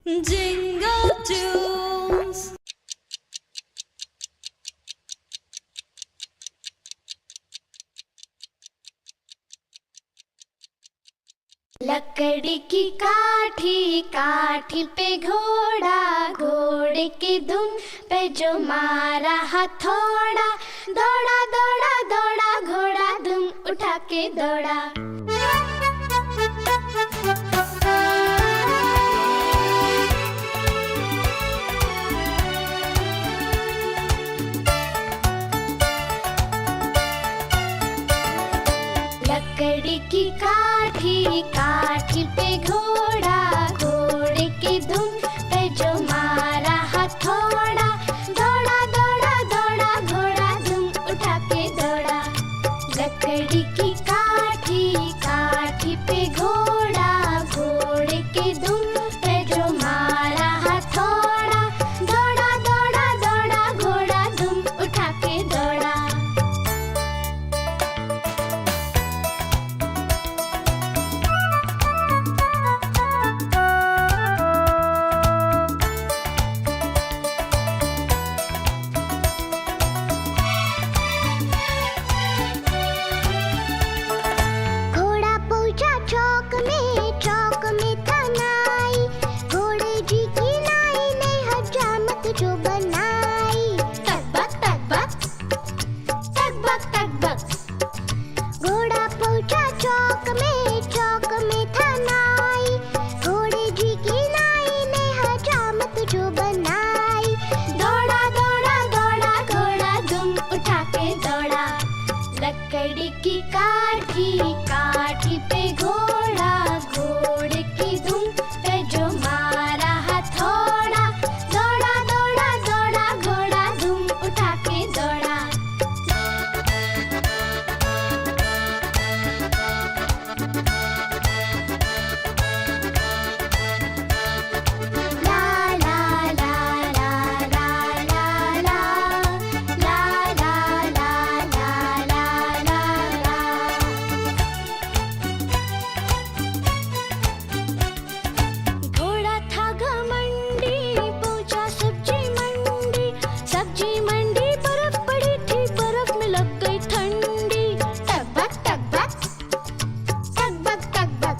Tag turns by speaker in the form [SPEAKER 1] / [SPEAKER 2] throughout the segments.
[SPEAKER 1] Jingle tunes.
[SPEAKER 2] लकड़ी की काठी, काठी पे घोड़ा, घोड़े की धुन पे जो मारा हथौड़ा, दौड़ा दौड़ा दौड़ा घोड़ा धुम उठा के दौड़ा। लकड़ी की काठी, काठी पे घोड़ा, घोड़े की धुन पे जो मारा हथौड़ा, दौड़ा दौड़ा दौड़ा घोड़ा धुम उठा के दौड़ा। लकड़ी की काठी, काठी पे घोड़ा, घोड़े की धुन पे जो मारा हथौड़ा, दौड़ा दौड़ा दौड़ा घोड़ा धुम उठा के दौड़ा। घोड़ा पहुंचा चौक में था नाई, घोड़े जी की नाई ने हजामत जो बनाई। तक बक तक बक। घोड़ा पहुंचा चौक में था नाई, घोड़े जी की नाई ने हजामत जो बनाई। दौड़ा दौड़ा दौड़ा घोड़ा धुम उठा के दौड़ा। लकड़ी की काठी, काठी पे घोड़ा, घोड़े की धुन पे जो मारा हथौड़ा, दौड़ा दौड़ा दौड़ा घोड़ा धुम उठा के दौड़ा। ला ला ला ला ला ला ला, ला ला ला ला ला ला ला। घोड़ा था घमंडी, पहुंचा सब्जी मंडी, सब्जी मंडी बर्फ पड़ी थी, बर्फ में लग गई ठंडी। तक बक तक बक।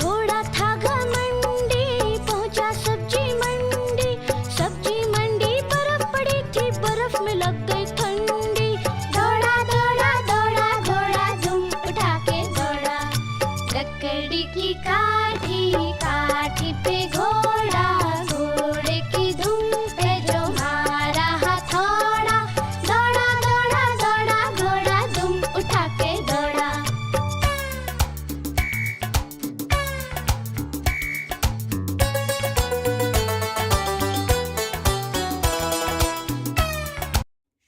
[SPEAKER 2] घोड़ा था घमंडी, पहुंचा सब्जी मंडी, सब्जी मंडी बर्फ पड़ी थी, बर्फ में लग गई ठंडी। दौड़ा दौड़ा दौड़ा घोड़ा धुम उठा के दौड़ा। लकड़ी की काठी, काठी पे घोड़ा, घोड़े की धुन पे जो मारा हथौड़ा, दौड़ा दौड़ा दौड़ा घोड़ा धुम उठा के दौड़ा।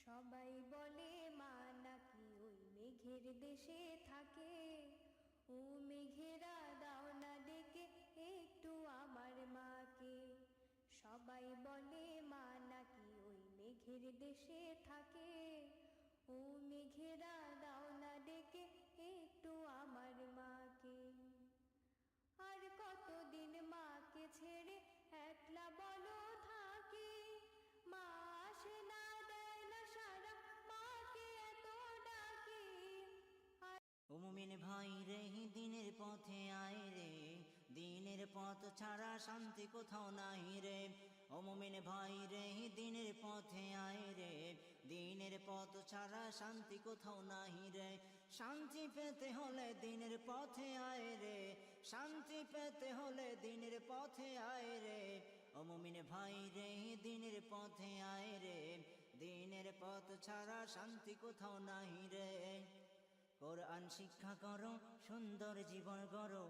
[SPEAKER 2] সবাই বলে মা নাকি ওই মেঘের দেশে থাকে, ও মেঘেরা দাও না ডেকে একটু আমার মাকে। সবাই বলে মা নাকি ওই মেঘের দেশে থাকে, ও মেঘেরা দাও না ডেকে একটু আমার মাকে। আর কতদিন মাকে ছেড়ে একলা বলো থাকি, মা আসে না দেয় না সারা, মাকে এত ডাকি।
[SPEAKER 3] ও মুমিন ভাই রে, দিনের পথে আয় রে, দিনের পথ ছাড়া শান্তি কোথাও নাই রে। ও মুমিন ভাই রে, দিনের পথে আয় রে, দিনের পথ ছাড়া শান্তি কোথাও নাই রে। শান্তি পেতে হলে দিনের পথে আয় রে, শান্তি পেতে হলে দিনের পথে আয় রে। ও মুমিন ভাই রে, দিনের পথে আয় রে, দিনের পথ ছাড়া শান্তি কোথাও নাই রে। কোরআন শিক্ষা করো, সুন্দর জীবন গড়ো।